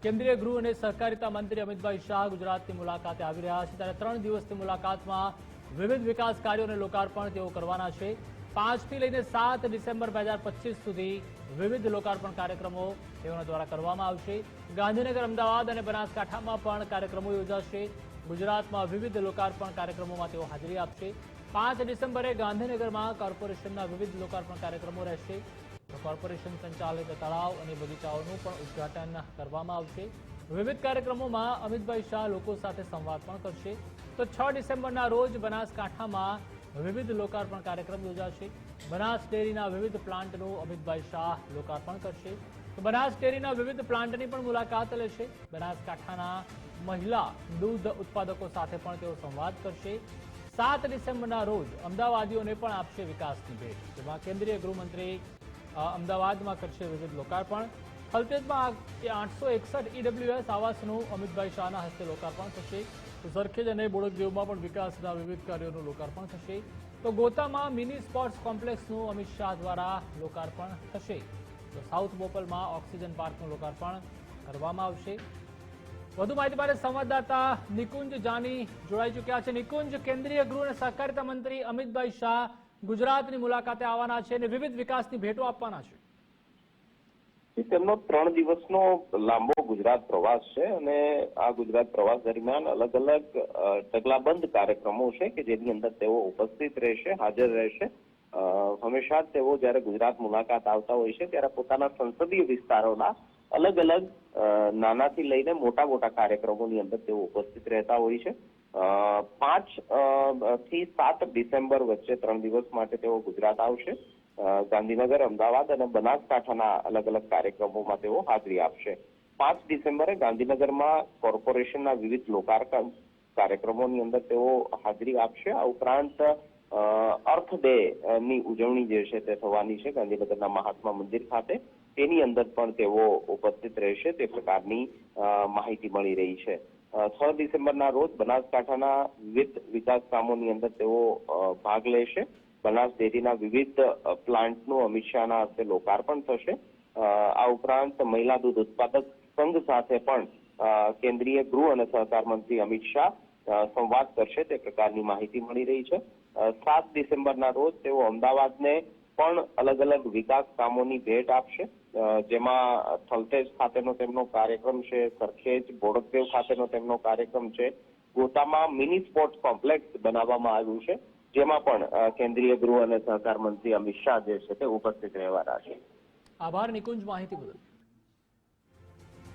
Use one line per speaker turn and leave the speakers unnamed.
કેન્દ્રીય ગૃહ અને સહકારિતા મંત્રી અમિતભાઈ શાહ ગુજરાતની મુલાકાતે આવી રહ્યા છે ત્યારે 3 દિવસની મુલાકાતમાં વિવિધ વિકાસ કાર્યોને લોકાર્પણ તેઓ કરવાના છે। 5 થી લઈને 7 ડિસેમ્બર 2025 સુધી વિવિધ લોકાર્પણ કાર્યક્રમો તેઓના દ્વારા કરવામાં આવશે। ગાંધીનગર, અમદાવાદ અને બનાસકાંઠામાં પણ કાર્યક્રમો યોજાશે। ગુજરાતમાં વિવિધ લોકાર્પણ કાર્યક્રમોમાં તેઓ હાજરી આપશે। 5 ડિસેમ્બરે ગાંધીનગરમાં કોર્પોરેશનના વિવિધ લોકાર્પણ કાર્યક્રમો રહેશે। કોર્પોરેશન સંચાલિત તળાવ અને બગીચાઓનું પણ ઉદ્ઘાટન કરવામાં આવશે। વિવિધ કાર્યક્રમોમાં અમિતભાઈ શાહ લોકો સાથે સંવાદ પણ કરશે। તો 6 ડિસેમ્બરના રોજ બનાસકાંઠામાં વિવિધ લોકાર્પણ કાર્યક્રમ યોજાશે। બનાસ ડેરીના વિવિધ પ્લાન્ટનું અમિતભાઈ શાહ લોકાર્પણ કરશે। તો બનાસ ડેરીના વિવિધ પ્લાન્ટની પણ મુલાકાત લેશે। બનાસકાંઠાના મહિલા દૂધ ઉત્પાદકો સાથે પણ તેઓ સંવાદ કરશે। 7 ડિસેમ્બરના રોજ અમદાવાદીઓને પણ આપશે વિકાસની ભેટ, જેમાં કેન્દ્રીય ગૃહમંત્રી અમદાવાદમાં કરશે વિવિધ લોકાર્પણ। થલતેજમાં 861 ઈડબ્લ્યુએસ આવાસનું અમિતભાઈ શાહના હસ્તે લોકાર્પણ થશે। તો સરખેજ અને બોડકદેવમાં પણ વિકાસના વિવિધ કાર્યોનું લોકાર્પણ થશે। તો ગોતામાં મિની સ્પોર્ટ્સ કોમ્પ્લેક્સનું અમિત શાહ દ્વારા લોકાર્પણ થશે। તો સાઉથ બોપલમાં ઓક્સિજન પાર્કનું લોકાર્પણ કરવામાં આવશે। વધુ માહિતી માટે સંવાદદાતા નિકુંજ જાની જોડાઈ ચૂક્યા છે। નિકુંજ, કેન્દ્રીય ગૃહ અને સહકારિતા મંત્રી અમિતભાઈ શાહ ગુજરાતની મુલાકાતે આવવાના છે અને વિવિધ વિકાસની ભેટો આપવાના છે।
તેમનો 3 દિવસનો લાંબો ગુજરાત પ્રવાસ છે અને આ ગુજરાત પ્રવાસ દરમિયાન અલગ અલગ ઢગલાબંધ કાર્યક્રમો છે કે જેની અંદર તેઓ ઉપસ્થિત રહેશે, હાજર રહેશે। હંમેશા તેઓ જ્યારે ગુજરાત મુલાકાત આવતા હોય છે ત્યારે પોતાના સંસદીય વિસ્તારોના અલગ અલગ નાનાથી લઈને મોટા કાર્યક્રમોની અંદર તેઓ ઉપસ્થિત રહેતા હોય છે। 5 થી 7 ડિસેમ્બર વચ્ચે 3 દિવસ માટે તેઓ ગુજરાત આવશે। ગાંધીનગર, અમદાવાદ અને બનાસકાંઠાના અલગ અલગ કાર્યક્રમોમાં તેઓ હાજરી આપશે। 5 ડિસેમ્બરે ગાંધીનગરમાં કોર્પોરેશનના વિવિધ લોકાર્પણ કાર્યક્રમોની અંદર તેઓ હાજરી આપશે। આ ઉપરાંત અર્થ ડે ની ઉજવણી જે છે તે થવાની છે ગાંધીનગરના મહાત્મા મંદિર ખાતે, તેની અંદર પણ તેઓ ઉપસ્થિત રહેશે તે પ્રકારની માહિતી મળી રહી છે। 6 ડિસેમ્બરના રોજ બનાસકાંઠાના વિવિધ વિકાસ કામોની અંદર તેઓ ભાગ લેશે। બનાસ ડેરીના વિવિધ પ્લાન્ટનું અમિત શાહના હસ્તે લોકાર્પણ થશે। આ ઉપરાંત મહિલા દૂધ ઉત્પાદક સંઘ સાથે પણ કેન્દ્રીય ગૃહ અને સહકાર મંત્રી અમિત શાહ સંવાદ કરશે તે પ્રકારની માહિતી મળી રહી છે। 7 ડિસેમ્બરના રોજ તેઓ અમદાવાદને પણ અલગ અલગ વિકાસ કામોની ભેટ આપશે, જેમાં થલતેજ ખાતેનો તેમનો કાર્યક્રમ છે, સરખેજ, બોડકદેવ ખાતેનો તેમનો કાર્યક્રમ છે, ગોતામાં મિની સ્પોર્ટ્સ કોમ્પ્લેક્સ બનાવવામાં આવ્યું છે, જેમાં પણ કેન્દ્રીય ગૃહ અને સહકાર મંત્રી અમિત શાહ જે છે તે ઉપસ્થિત રહેવાના છે।
આભાર નિકુંજ, માહિતી બદલ।